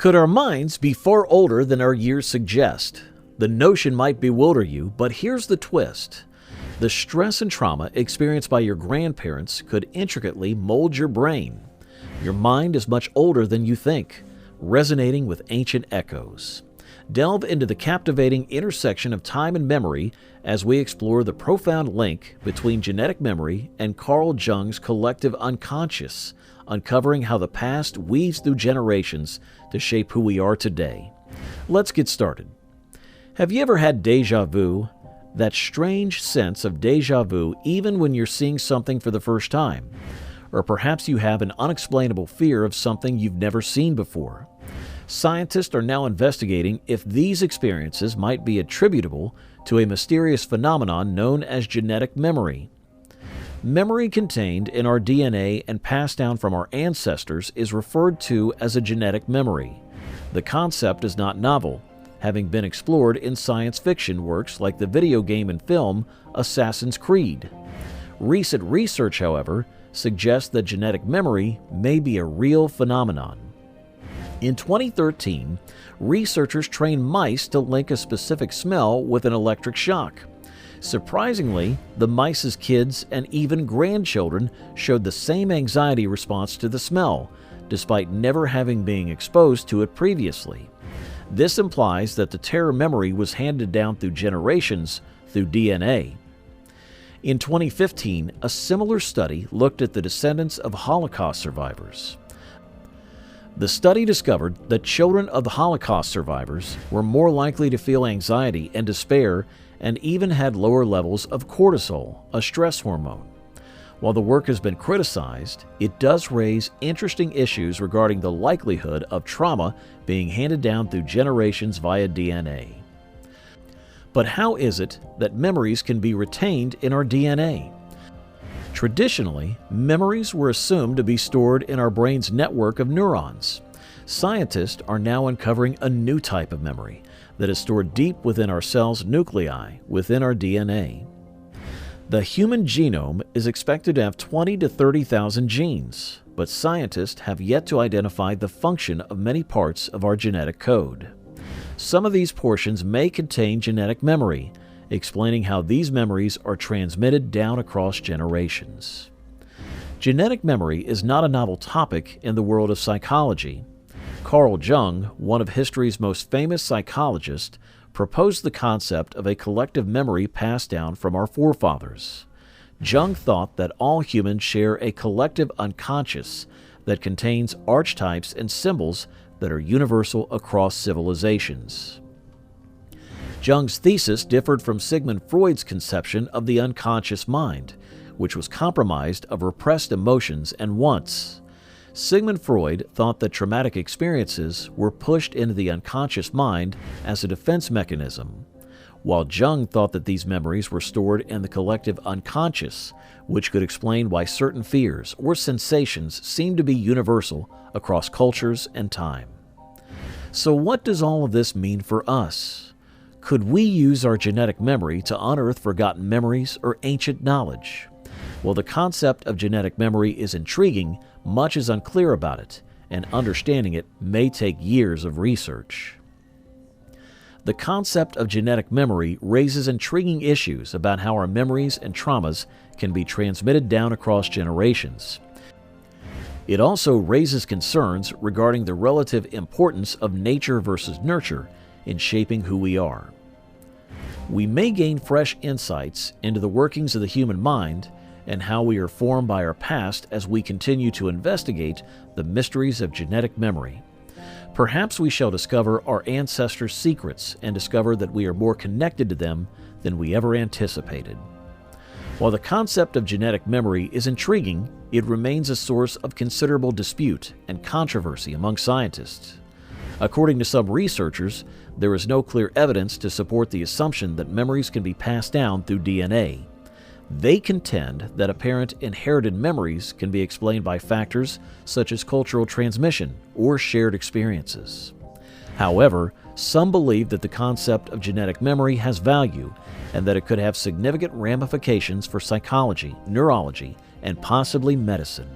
Could our minds be far older than our years suggest? The notion might bewilder you, but here's the twist. The stress and trauma experienced by your grandparents could intricately mold your brain. Your mind is much older than you think, resonating with ancient echoes. Delve into the captivating intersection of time and memory as we explore the profound link between genetic memory and Carl Jung's collective unconscious, uncovering how the past weaves through generations to shape who we are today. Let's get started. Have you ever had déjà vu? That strange sense of déjà vu even when you're seeing something for the first time. Or perhaps you have an unexplainable fear of something you've never seen before. Scientists are now investigating if these experiences might be attributable to a mysterious phenomenon known as genetic memory. Memory contained in our DNA and passed down from our ancestors is referred to as a genetic memory. The concept is not novel, having been explored in science fiction works like the video game and film Assassin's Creed. Recent research, however, suggests that genetic memory may be a real phenomenon. In 2013, researchers trained mice to link a specific smell with an electric shock. Surprisingly, the mice's kids and even grandchildren showed the same anxiety response to the smell, despite never having been exposed to it previously. This implies that the terror memory was handed down through generations through DNA. In 2015, a similar study looked at the descendants of Holocaust survivors. The study discovered that children of the Holocaust survivors were more likely to feel anxiety and despair and even had lower levels of cortisol, a stress hormone. While the work has been criticized, it does raise interesting issues regarding the likelihood of trauma being handed down through generations via DNA. But how is it that memories can be retained in our DNA? Traditionally, memories were assumed to be stored in our brain's network of neurons. Scientists are now uncovering a new type of memory that is stored deep within our cells' nuclei within our DNA. The human genome is expected to have 20 to 30,000 genes, but scientists have yet to identify the function of many parts of our genetic code. Some of these portions may contain genetic memory, explaining how these memories are transmitted down across generations. Genetic memory is not a novel topic in the world of psychology. Carl Jung, one of history's most famous psychologists, proposed the concept of a collective memory passed down from our forefathers. Jung thought that all humans share a collective unconscious that contains archetypes and symbols that are universal across civilizations. Jung's thesis differed from Sigmund Freud's conception of the unconscious mind, which was compromised of repressed emotions and wants. Sigmund Freud thought that traumatic experiences were pushed into the unconscious mind as a defense mechanism, while Jung thought that these memories were stored in the collective unconscious, which could explain why certain fears or sensations seem to be universal across cultures and time. So what does all of this mean for us? Could we use our genetic memory to unearth forgotten memories or ancient knowledge? While the concept of genetic memory is intriguing, much is unclear about it, and understanding it may take years of research. The concept of genetic memory raises intriguing issues about how our memories and traumas can be transmitted down across generations. It also raises concerns regarding the relative importance of nature versus nurture in shaping who we are. We may gain fresh insights into the workings of the human mind and how we are formed by our past as we continue to investigate the mysteries of genetic memory. Perhaps we shall discover our ancestors' secrets and discover that we are more connected to them than we ever anticipated. While the concept of genetic memory is intriguing, it remains a source of considerable dispute and controversy among scientists. According to some researchers, there is no clear evidence to support the assumption that memories can be passed down through DNA. They contend that apparent inherited memories can be explained by factors such as cultural transmission or shared experiences. However, some believe that the concept of genetic memory has value and that it could have significant ramifications for psychology, neurology, and possibly medicine.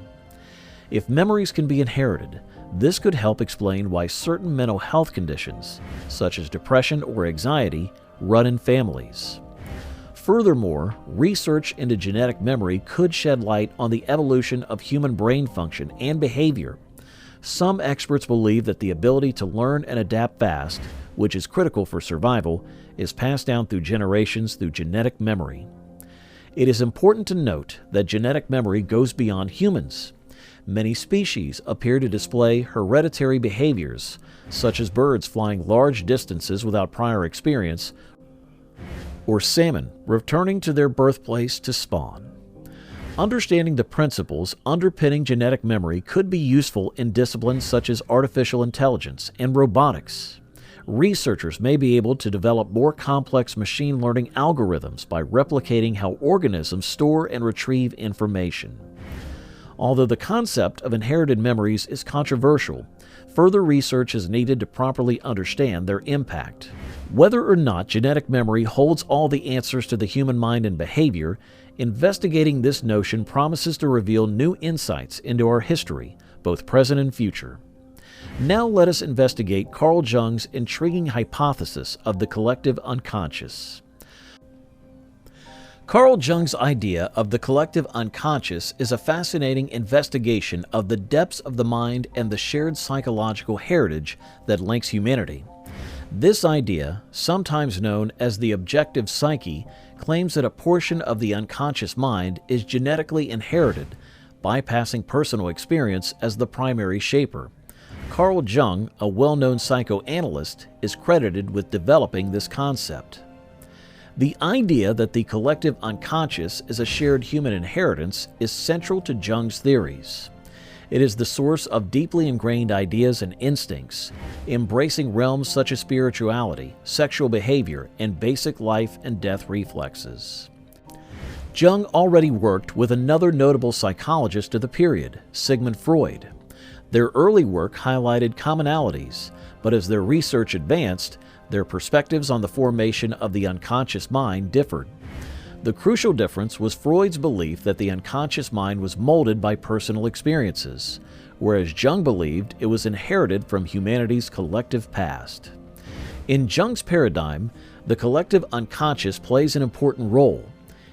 If memories can be inherited, This could help explain why certain mental health conditions, such as depression or anxiety, run in families. Furthermore, research into genetic memory could shed light on the evolution of human brain function and behavior. Some experts believe that the ability to learn and adapt fast, which is critical for survival, is passed down through generations through genetic memory. It is important to note that genetic memory goes beyond humans. Many species appear to display hereditary behaviors, such as birds flying large distances without prior experience, or salmon returning to their birthplace to spawn. Understanding the principles underpinning genetic memory could be useful in disciplines such as artificial intelligence and robotics. Researchers may be able to develop more complex machine learning algorithms by replicating how organisms store and retrieve information. Although the concept of inherited memories is controversial, further research is needed to properly understand their impact. Whether or not genetic memory holds all the answers to the human mind and behavior, investigating this notion promises to reveal new insights into our history, both present and future. Now let us investigate Carl Jung's intriguing hypothesis of the collective unconscious. Carl Jung's idea of the collective unconscious is a fascinating investigation of the depths of the mind and the shared psychological heritage that links humanity. This idea, sometimes known as the objective psyche, claims that a portion of the unconscious mind is genetically inherited, bypassing personal experience as the primary shaper. Carl Jung, a well-known psychoanalyst, is credited with developing this concept. The idea that the collective unconscious is a shared human inheritance is central to Jung's theories. It is the source of deeply ingrained ideas and instincts, embracing realms such as spirituality, sexual behavior, and basic life and death reflexes. Jung already worked with another notable psychologist of the period, Sigmund Freud. Their early work highlighted commonalities, but as their research advanced, their perspectives on the formation of the unconscious mind differed. The crucial difference was Freud's belief that the unconscious mind was molded by personal experiences, whereas Jung believed it was inherited from humanity's collective past. In Jung's paradigm, the collective unconscious plays an important role.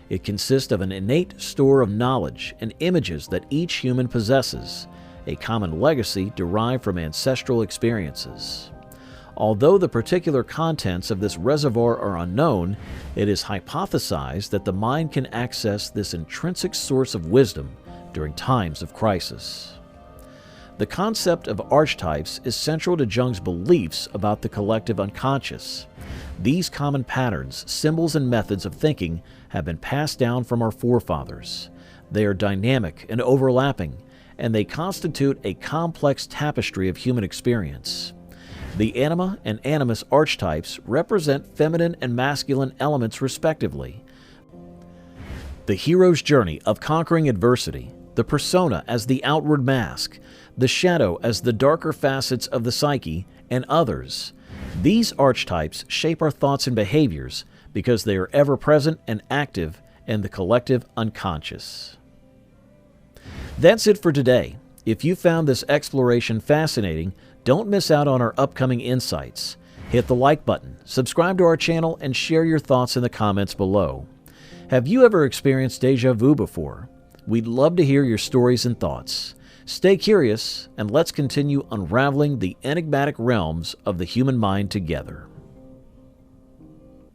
It consists of an innate store of knowledge and images that each human possesses, a common legacy derived from ancestral experiences. Although the particular contents of this reservoir are unknown, it is hypothesized that the mind can access this intrinsic source of wisdom during times of crisis. The concept of archetypes is central to Jung's beliefs about the collective unconscious. These common patterns, symbols, and methods of thinking have been passed down from our forefathers. They are dynamic and overlapping, and they constitute a complex tapestry of human experience. The anima and animus archetypes represent feminine and masculine elements respectively. The hero's journey of conquering adversity, the persona as the outward mask, the shadow as the darker facets of the psyche, and others. These archetypes shape our thoughts and behaviors because they are ever present and active in the collective unconscious. That's it for today. If you found this exploration fascinating, don't miss out on our upcoming insights. Hit the like button, subscribe to our channel, and share your thoughts in the comments below. Have you ever experienced deja vu before? We'd love to hear your stories and thoughts. Stay curious, and let's continue unraveling the enigmatic realms of the human mind together.